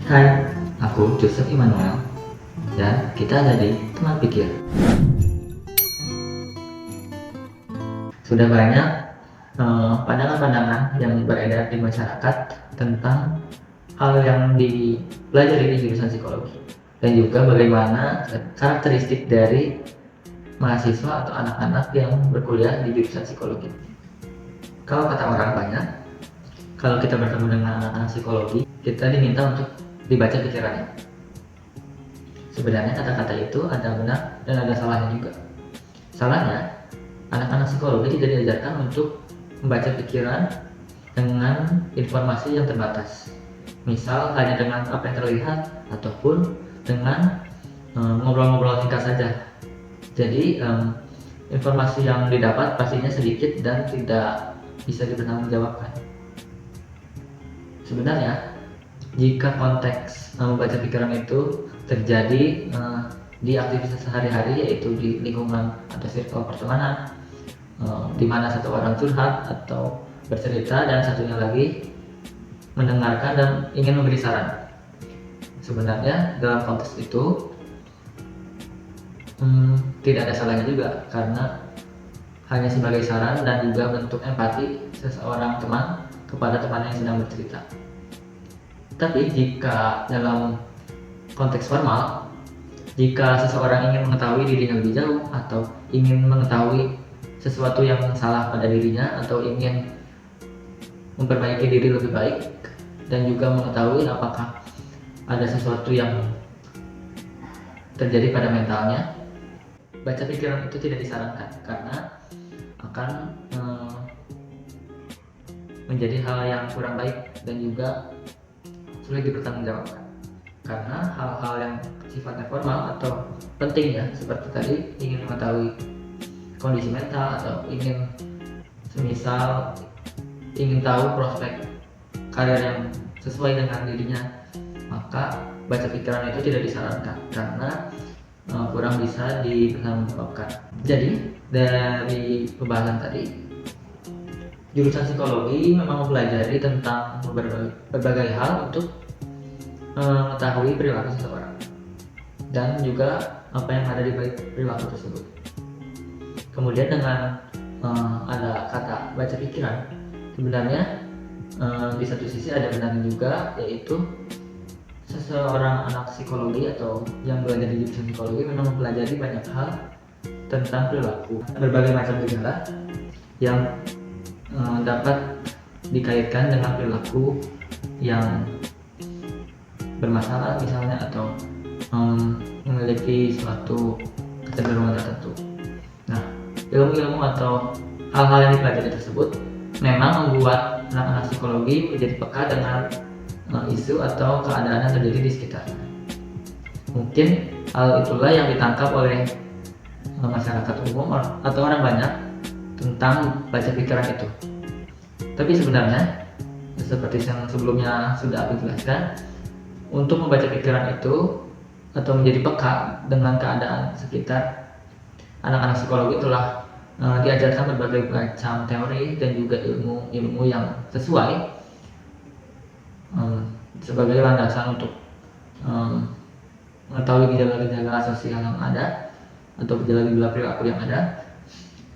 Hai, aku Joseph Immanuel dan kita ada di Teman Pikir. Sudah banyak pandangan-pandangan yang beredar di masyarakat tentang hal yang dipelajari di jurusan psikologi dan juga bagaimana karakteristik dari mahasiswa atau anak-anak yang berkuliah di jurusan psikologi. Kalau kata orang banyak, kalau kita bertemu dengan anak-anak psikologi, kita diminta untuk dibaca pikirannya. Sebenarnya kata-kata itu ada benar dan ada salahnya juga. Salahnya, anak-anak psikologi tidak diajarkan untuk membaca pikiran dengan informasi yang terbatas. Misal hanya dengan apa yang terlihat ataupun dengan ngobrol-ngobrol singkat saja. Jadi informasi yang didapat pastinya sedikit dan tidak bisa dipertanggungjawabkan. Sebenarnya, jika konteks membaca pikiran itu terjadi di aktivitas sehari-hari, yaitu di lingkungan atau circle pertemanan, di mana satu orang curhat atau bercerita dan satunya lagi mendengarkan dan ingin memberi saran. Sebenarnya dalam konteks itu tidak ada salahnya juga, karena hanya sebagai saran dan juga bentuk empati seseorang teman kepada temannya yang sedang bercerita. Tapi jika dalam konteks formal, jika seseorang ingin mengetahui dirinya lebih jauh atau ingin mengetahui sesuatu yang salah pada dirinya atau ingin memperbaiki diri lebih baik dan juga mengetahui apakah ada sesuatu yang terjadi pada mentalnya, baca pikiran itu tidak disarankan karena akan menjadi hal yang kurang baik dan juga sulit dipertanggungjawabkan. Karena hal-hal yang sifatnya formal atau penting ya, seperti tadi ingin mengetahui kondisi mental atau ingin semisal ingin tahu prospek karir yang sesuai dengan dirinya, maka baca pikiran itu tidak disarankan karena kurang bisa dipertanggungjawabkan. Jadi dari pembahasan tadi, jurusan psikologi memang mempelajari tentang berbagai hal untuk mengetahui perilaku seseorang dan juga apa yang ada di balik perilaku tersebut. Kemudian dengan ada kata baca pikiran, sebenarnya di satu sisi ada benarnya juga, yaitu seseorang anak psikologi atau yang belajar di jurusan psikologi memang mempelajari banyak hal tentang perilaku, berbagai macam gejala yang dapat dikaitkan dengan perilaku yang bermasalah misalnya, atau memiliki suatu kecenderungan tertentu. Nah, ilmu-ilmu atau hal-hal yang dipelajari tersebut memang membuat anak-anak psikologi menjadi peka dengan isu atau keadaan yang terjadi di sekitarnya. Mungkin hal itulah yang ditangkap oleh masyarakat umum atau orang banyak tentang baca pikiran itu. Tapi sebenarnya seperti yang sebelumnya sudah aku jelaskan, untuk membaca pikiran itu atau menjadi peka dengan keadaan sekitar, anak-anak psikologi telah diajarkan berbagai macam teori dan juga ilmu yang sesuai sebagai landasan untuk mengetahui gejala-gejala sosial yang ada atau gejala-gejala perilaku yang ada.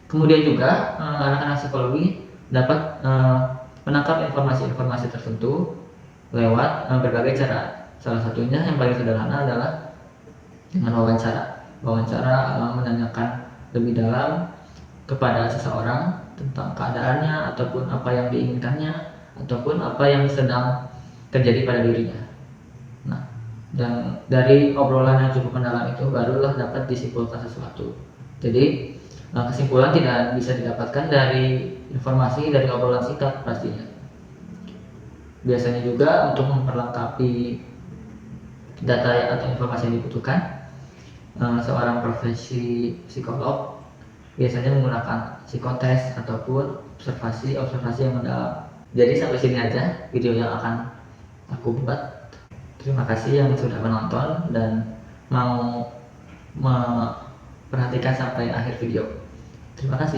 Kemudian juga anak-anak psikologi dapat menangkap informasi-informasi tertentu lewat berbagai cara. Salah satunya yang paling sederhana adalah dengan wawancara menanyakan lebih dalam kepada seseorang tentang keadaannya ataupun apa yang diinginkannya ataupun apa yang sedang terjadi pada dirinya. Nah, dan dari obrolan yang cukup mendalam itu barulah dapat disimpulkan sesuatu. Jadi kesimpulan tidak bisa didapatkan dari informasi dari obrolan singkat pastinya. Biasanya juga untuk memperlengkapi data atau informasi yang dibutuhkan, seorang profesi psikolog biasanya menggunakan psikotes ataupun observasi yang mendalam. Jadi sampai sini aja video yang akan aku buat. Terima kasih yang sudah menonton dan mau memperhatikan sampai akhir video. Terima kasih.